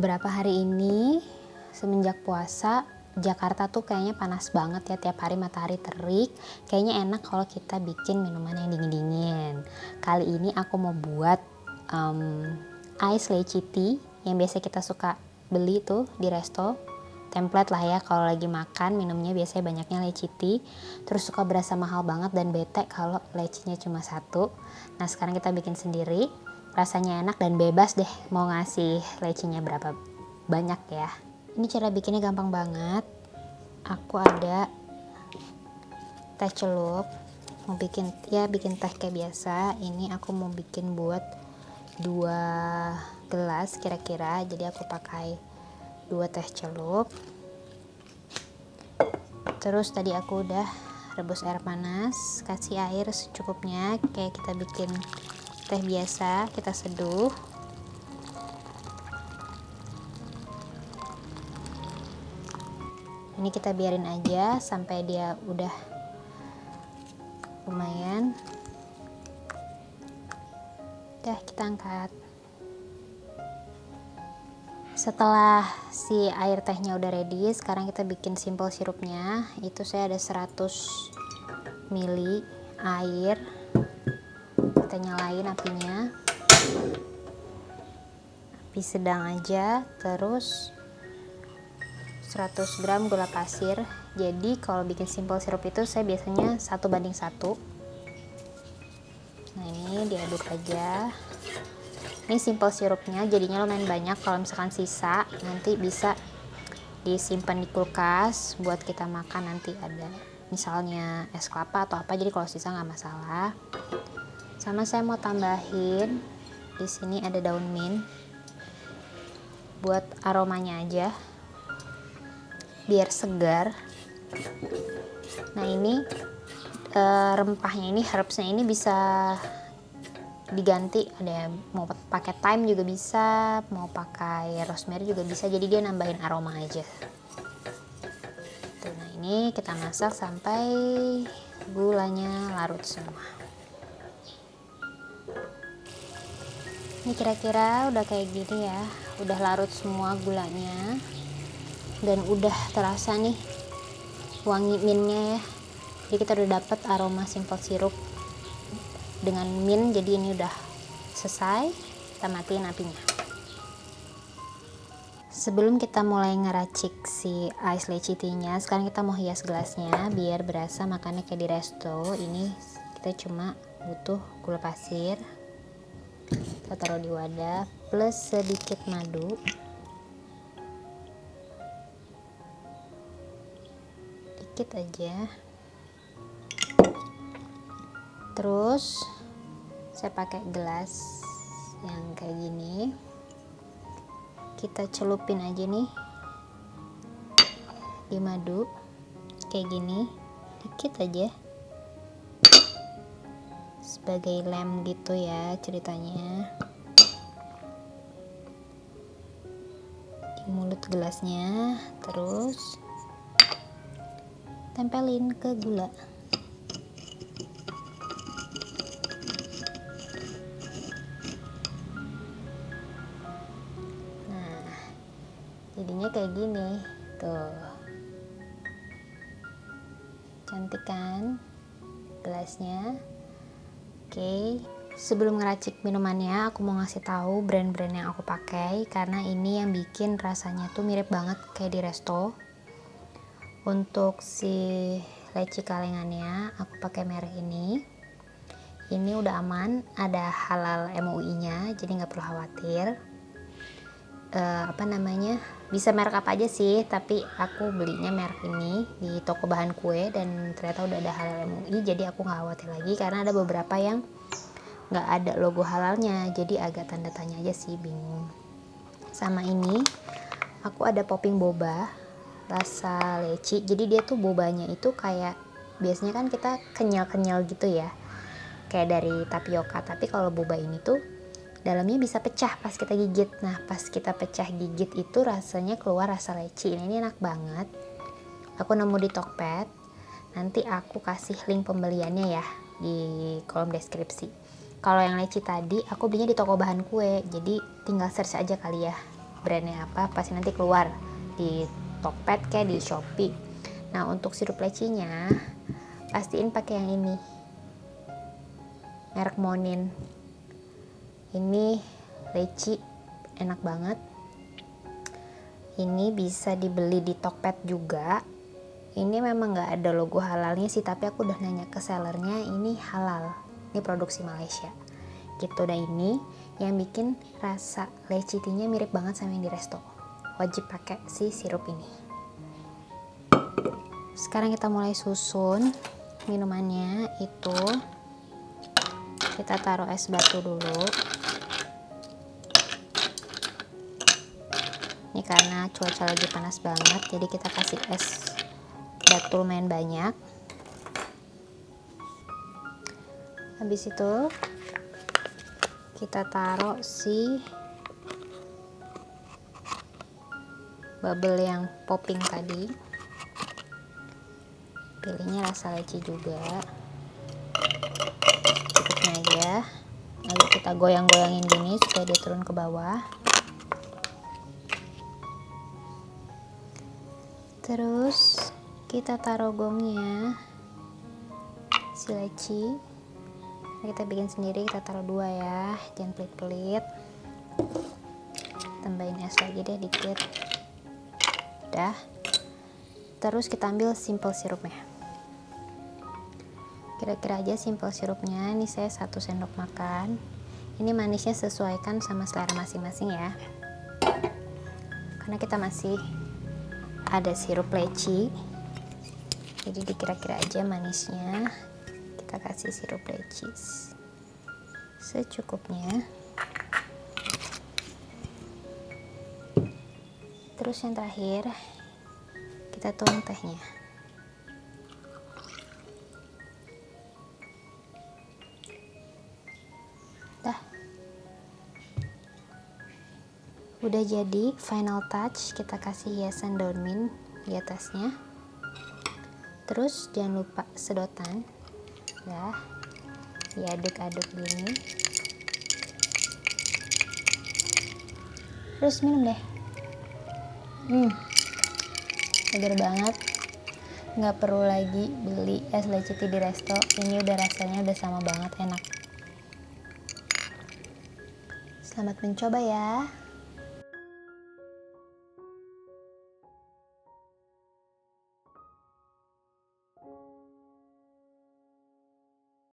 Beberapa hari ini semenjak puasa Jakarta tuh kayaknya panas banget ya, tiap hari matahari terik. Kayaknya enak kalau kita bikin minuman yang dingin-dingin. Kali ini aku mau buat ice lychee tea yang biasa kita suka beli tuh di resto. Template lah ya, kalau lagi makan minumnya biasanya banyaknya lychee tea. Terus suka berasa mahal banget dan bete kalau lychee-nya cuma satu. Nah sekarang kita bikin sendiri. Rasanya enak dan bebas deh mau ngasih lychee-nya berapa banyak ya. Ini cara bikinnya gampang banget. Aku ada teh celup, mau bikin teh kayak biasa. Ini aku mau bikin buat 2 gelas kira-kira, jadi aku pakai 2 teh celup. Terus tadi aku udah rebus air panas, kasih air secukupnya kayak kita bikin teh biasa, kita seduh. Ini kita biarin aja sampai dia udah lumayan. Udah kita angkat. Setelah si air tehnya udah ready, sekarang kita bikin simple sirupnya. Itu saya ada 100 ml air. Kita nyalain apinya. Api sedang aja, terus 100 gram gula pasir. Jadi kalau bikin simple sirup itu saya biasanya 1:1. Nah ini diaduk aja. Ini simple sirupnya jadinya lumayan banyak. Kalau misalkan sisa nanti bisa disimpan di kulkas buat kita makan, nanti ada misalnya es kelapa atau apa, jadi kalau sisa nggak masalah. Sama saya mau tambahin di sini ada daun mint buat aromanya aja biar segar. Nah ini rempahnya ini, herbsnya ini bisa diganti, ada mau pakai thyme juga bisa, mau pakai rosemary juga bisa, jadi dia nambahin aroma aja. Tuh, nah ini kita masak sampai gulanya larut semua. Ini kira-kira udah kayak gini ya, udah larut semua gulanya dan udah terasa nih wangi mintnya ya. Jadi kita udah dapet aroma simple sirup dengan mint, jadi ini udah selesai. Kita matiin apinya. Sebelum kita mulai ngeracik si ice lychee tea-nya, sekarang kita mau hias gelasnya biar berasa makannya kayak di resto. Ini kita cuma butuh gula pasir, kita taruh di wadah, plus sedikit madu, dikit aja. Terus saya pakai gelas yang kayak gini, kita celupin aja nih di madu kayak gini, dikit aja sebagai lem gitu ya ceritanya, di mulut gelasnya. Terus tempelin ke gula. Jadinya kayak gini tuh, cantik kan gelasnya. Oke, sebelum ngeracik minumannya aku mau ngasih tahu brand-brand yang aku pakai, karena ini yang bikin rasanya tuh mirip banget kayak di resto. Untuk si lychee kalengannya aku pakai merek ini udah aman, ada halal MUI-nya, jadi nggak perlu khawatir. Bisa merek apa aja sih, tapi aku belinya merek ini di toko bahan kue dan ternyata udah ada halal MUI, jadi aku nggak khawatir lagi, karena ada beberapa yang nggak ada logo halalnya, jadi agak tanda tanya aja sih, bingung. Sama ini aku ada popping boba rasa leci, jadi dia tuh bobanya itu kayak biasanya kan kita kenyal-kenyal gitu ya kayak dari tapioka, tapi kalau boba ini tuh dalamnya bisa pecah pas kita gigit. Nah pas kita pecah gigit itu rasanya keluar rasa leci. Ini enak banget. Aku nemu di Tokped, nanti aku kasih link pembeliannya ya di kolom deskripsi. Kalau yang leci tadi aku belinya di toko bahan kue, jadi tinggal search aja kali ya. brandnya apa pasti nanti keluar di Tokped kayak di Shopee. Nah untuk sirup lecinya pastiin pakai yang ini, merek Monin. Ini leci enak banget. Ini bisa dibeli di Tokped juga. Ini memang nggak ada logo halalnya sih, tapi aku udah nanya ke sellernya, ini halal, ini produksi Malaysia gitu. Dan ini yang bikin rasa leci tea-nya mirip banget sama yang di resto. Wajib pakai si sirup ini. Sekarang kita mulai susun minumannya. Itu kita taruh es batu dulu. Ini karena cuaca lagi panas banget, jadi kita kasih es batu lumayan banyak. Habis itu kita taruh si bubble yang popping tadi. Pilihnya rasa leci juga, cukupnya aja. Lalu kita goyang-goyangin gini supaya dia turun ke bawah. Terus kita taruh gongnya si leci. Kita bikin sendiri, kita taruh 2 ya, jangan pelit-pelit. Tambahin es lagi deh dikit. Udah. Terus kita ambil simple sirupnya. Kira-kira aja simple sirupnya. Ini saya 1 sendok makan. Ini manisnya sesuaikan sama selera masing-masing ya. Karena kita masih ada sirup leci, jadi dikira-kira aja manisnya. Kita kasih sirup leci secukupnya. Terus yang terakhir kita tuang tehnya. Dah, udah jadi. Final touch, kita kasih hiasan daun mint di atasnya. Terus jangan lupa sedotan. Dah, diaduk-aduk gini. Terus minum deh. Segar banget. Nggak perlu lagi beli es leci tea di resto. Ini udah rasanya udah sama banget, enak. Selamat mencoba ya.